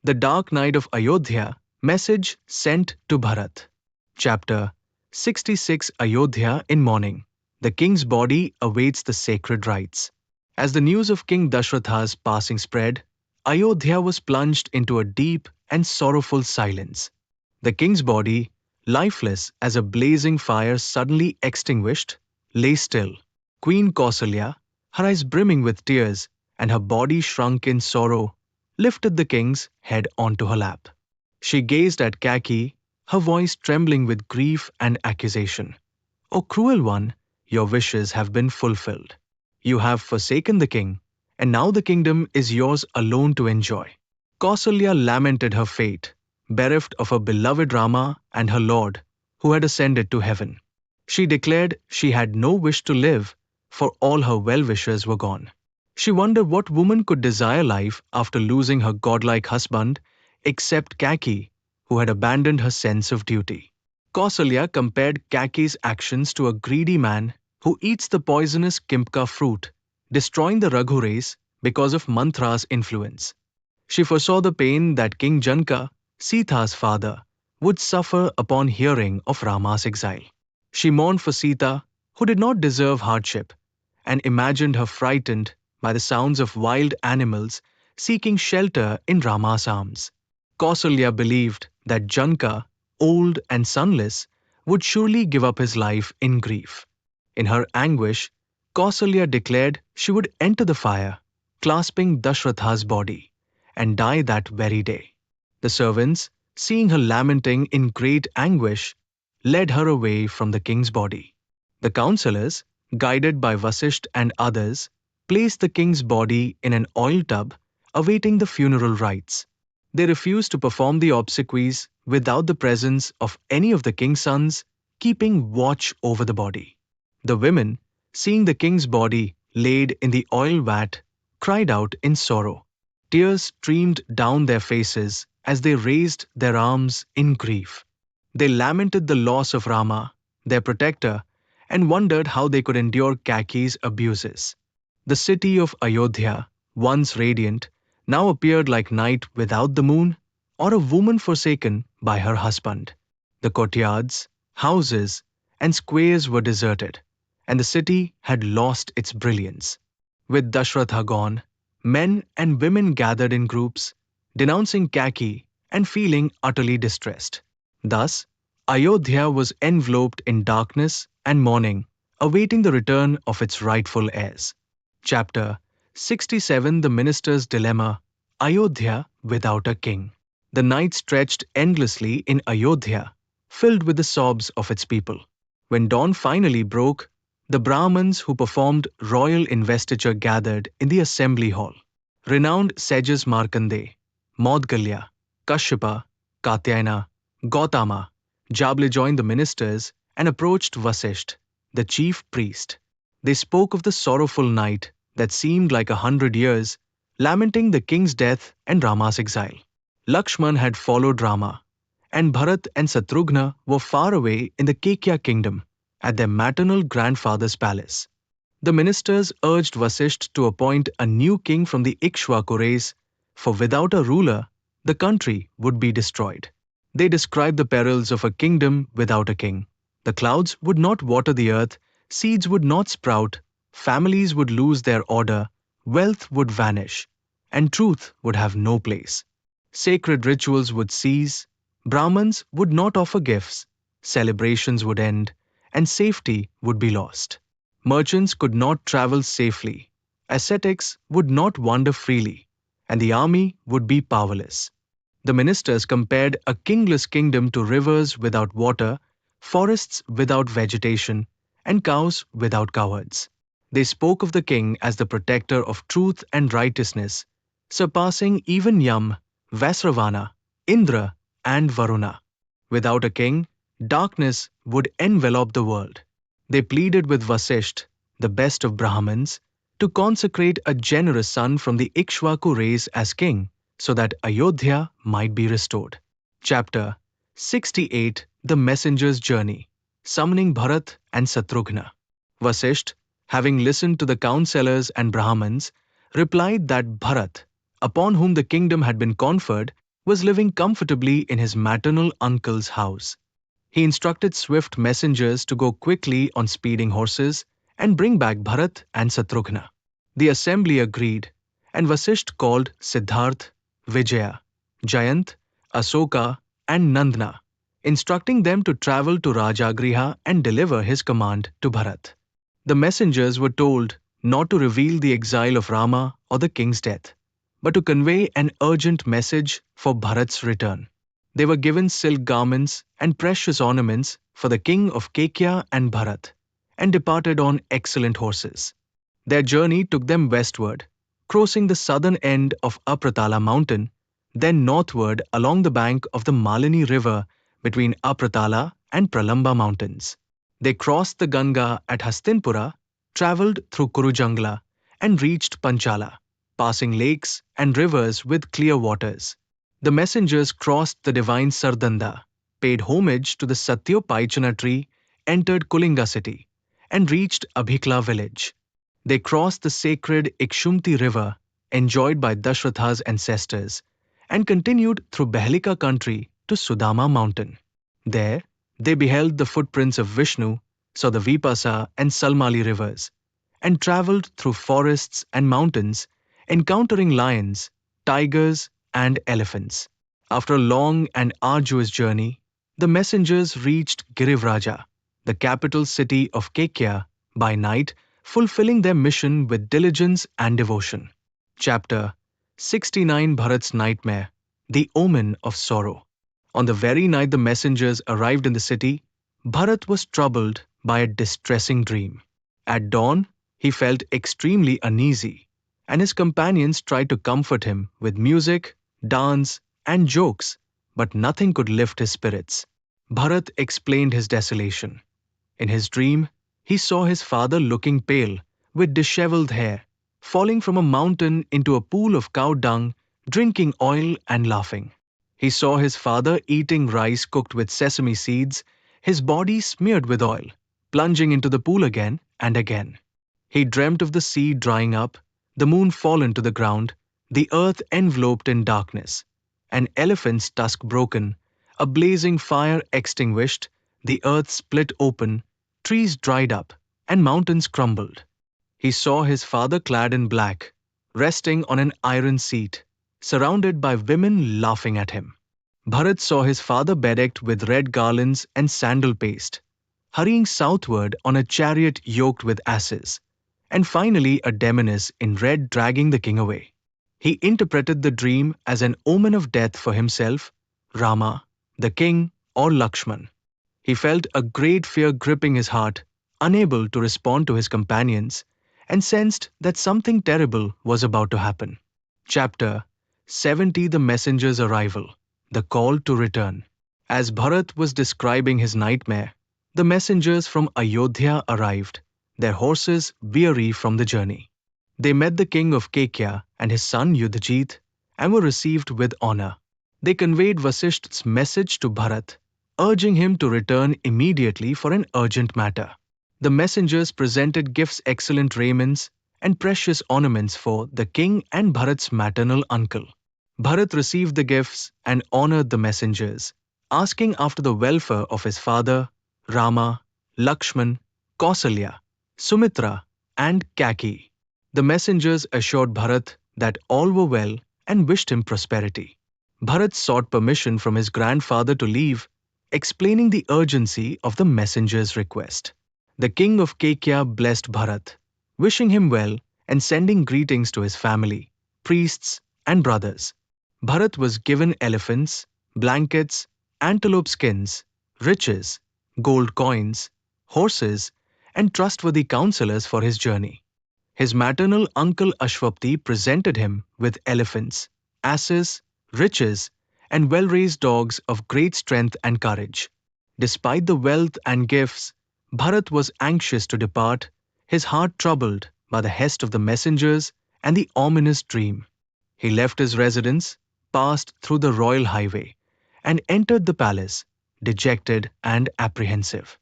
The Dark Night of Ayodhya, Message Sent to Bharat. Chapter 66. Ayodhya in Mourning. The king's body awaits the sacred rites. As the news of King Dasaratha's passing spread, Ayodhya was plunged into a deep and sorrowful silence. The king's body, lifeless as a blazing fire suddenly extinguished, lay still. Queen Kausalya, her eyes brimming with tears and her body shrunk in sorrow, lifted the king's head onto her lap. She gazed at Kaikeyi, her voice trembling with grief and accusation. "O cruel one, your wishes have been fulfilled. You have forsaken the king, and now the kingdom is yours alone to enjoy." Kausalya lamented her fate, bereft of her beloved Rama and her lord, who had ascended to heaven. She declared she had no wish to live, for all her well-wishers were gone. She wondered what woman could desire life after losing her godlike husband, except Kaikeyi, who had abandoned her sense of duty. Kausalya compared Kaikeyi's actions to a greedy man who eats the poisonous kimpka fruit, destroying the Raghu race because of Mantra's influence. She foresaw the pain that King Janaka, Sita's father, would suffer upon hearing of Rama's exile. She mourned for Sita, who did not deserve hardship, and imagined her frightened by the sounds of wild animals seeking shelter in Rama's arms. Kausalya believed that Janaka, old and sonless, would surely give up his life in grief. In her anguish, Kausalya declared she would enter the fire, clasping Dasaratha's body, and die that very day. The servants, seeing her lamenting in great anguish, led her away from the king's body. The counselors, guided by Vasistha and others, placed the king's body in an oil tub, awaiting the funeral rites. They refused to perform the obsequies without the presence of any of the king's sons, keeping watch over the body. The women, seeing the king's body laid in the oil vat, cried out in sorrow. Tears streamed down their faces as they raised their arms in grief. They lamented the loss of Rama, their protector, and wondered how they could endure Kaikeyi's abuses. The city of Ayodhya, once radiant, now appeared like night without the moon, or a woman forsaken by her husband. The courtyards, houses, and squares were deserted, and the city had lost its brilliance. With Dasaratha gone, men and women gathered in groups, denouncing Kaikeyi and feeling utterly distressed. Thus, Ayodhya was enveloped in darkness and mourning, awaiting the return of its rightful heirs. Chapter 67. The Minister's Dilemma. Ayodhya without a king. The night stretched endlessly in Ayodhya, filled with the sobs of its people. When dawn finally broke, the Brahmins who performed royal investiture gathered in the assembly hall. Renowned sages Markandeya, Maudgalya, Kashyapa, Katyayana, Gautama, Jable joined the ministers and approached Vasistha, the chief priest. They spoke of the sorrowful night that seemed like 100 years, lamenting the king's death and Rama's exile. Lakshman had followed Rama, and Bharata and Satrughna were far away in the Kaikeyi kingdom at their maternal grandfather's palace. The ministers urged Vasistha to appoint a new king from the Ikshvaku race, for without a ruler, the country would be destroyed. They described the perils of a kingdom without a king. The clouds would not water the earth, seeds would not sprout, families would lose their order, wealth would vanish, and truth would have no place. Sacred rituals would cease, Brahmins would not offer gifts, celebrations would end, and safety would be lost. Merchants could not travel safely, ascetics would not wander freely, and the army would be powerless. The ministers compared a kingless kingdom to rivers without water, forests without vegetation, and cows without cowards. They spoke of the king as the protector of truth and righteousness, surpassing even Yam, Vasravana, Indra, and Varuna. Without a king, darkness would envelop the world. They pleaded with Vasistha, the best of Brahmins, to consecrate a generous son from the Ikshvaku race as king, so that Ayodhya might be restored. Chapter 68. The Messenger's Journey. Summoning Bharata and Satrughna. Vasistha, having listened to the counselors and Brahmins, replied that Bharat, upon whom the kingdom had been conferred, was living comfortably in his maternal uncle's house. He instructed swift messengers to go quickly on speeding horses and bring back Bharat and Satrughna. The assembly agreed, and Vasistha called Siddharth, Vijaya, Jayant, Asoka, and Nandana, instructing them to travel to Rajagriha and deliver his command to Bharat. The messengers were told not to reveal the exile of Rama or the king's death, but to convey an urgent message for Bharat's return. They were given silk garments and precious ornaments for the king of Kaikeyi and Bharat, and departed on excellent horses. Their journey took them westward, crossing the southern end of Apratala mountain, then northward along the bank of the Malini river between Apratala and Pralamba mountains. They crossed the Ganga at Hastinpura, travelled through Kurujangla, and reached Panchala, passing lakes and rivers with clear waters. The messengers crossed the divine Sardanda, paid homage to the Satyopaichana tree, entered Kulinga city, and reached Abhikla village. They crossed the sacred Ikshumti river, enjoyed by Dasharatha's ancestors, and continued through Behlika country to Sudama mountain. There, they beheld the footprints of Vishnu, saw the Vipasa and Salmali rivers, and travelled through forests and mountains, encountering lions, tigers, and elephants. After a long and arduous journey, the messengers reached Girivraja, the capital city of Kaikeyi, by night, fulfilling their mission with diligence and devotion. Chapter 69 Bharat's Nightmare, the Omen of Sorrow. On the very night the messengers arrived in the city, Bharat was troubled by a distressing dream. At dawn, he felt extremely uneasy, and his companions tried to comfort him with music, dance, and jokes, but nothing could lift his spirits. Bharat explained his desolation. In his dream, he saw his father looking pale, with dishevelled hair, falling from a mountain into a pool of cow dung, drinking oil and laughing. He saw his father eating rice cooked with sesame seeds, his body smeared with oil, plunging into the pool again and again. He dreamt of the sea drying up, the moon fallen to the ground, the earth enveloped in darkness, an elephant's tusk broken, a blazing fire extinguished, the earth split open, trees dried up, and mountains crumbled. He saw his father clad in black, resting on an iron seat, surrounded by women laughing at him. Bharat saw his father bedecked with red garlands and sandal paste, hurrying southward on a chariot yoked with asses, and finally a demoness in red dragging the king away. He interpreted the dream as an omen of death for himself, Rama, the king, or Lakshman. He felt a great fear gripping his heart, unable to respond to his companions, and sensed that something terrible was about to happen. Chapter 70 The Messenger's Arrival, the Call to Return. As Bharat was describing his nightmare, the messengers from Ayodhya arrived, their horses weary from the journey. They met the king of Kaikeyi and his son Yudhajit and were received with honor. They conveyed Vasistha's message to Bharat, urging him to return immediately for an urgent matter. The messengers presented gifts, excellent raiments, and precious ornaments for the king and Bharat's maternal uncle. Bharat received the gifts and honored the messengers, asking after the welfare of his father, Rama, Lakshman, Kausalya, Sumitra, and Kaikeyi. The messengers assured Bharat that all were well and wished him prosperity. Bharat sought permission from his grandfather to leave, explaining the urgency of the messenger's request. The king of Kaikeyi blessed Bharat, wishing him well and sending greetings to his family, priests, and brothers. Bharat was given elephants, blankets, antelope skins, riches, gold coins, horses, and trustworthy counselors for his journey. His maternal uncle Ashwapti presented him with elephants, asses, riches, and well-raised dogs of great strength and courage. Despite the wealth and gifts, Bharat was anxious to depart, his heart troubled by the hest of the messengers and the ominous dream. He left his residence, passed through the royal highway, and entered the palace, dejected and apprehensive.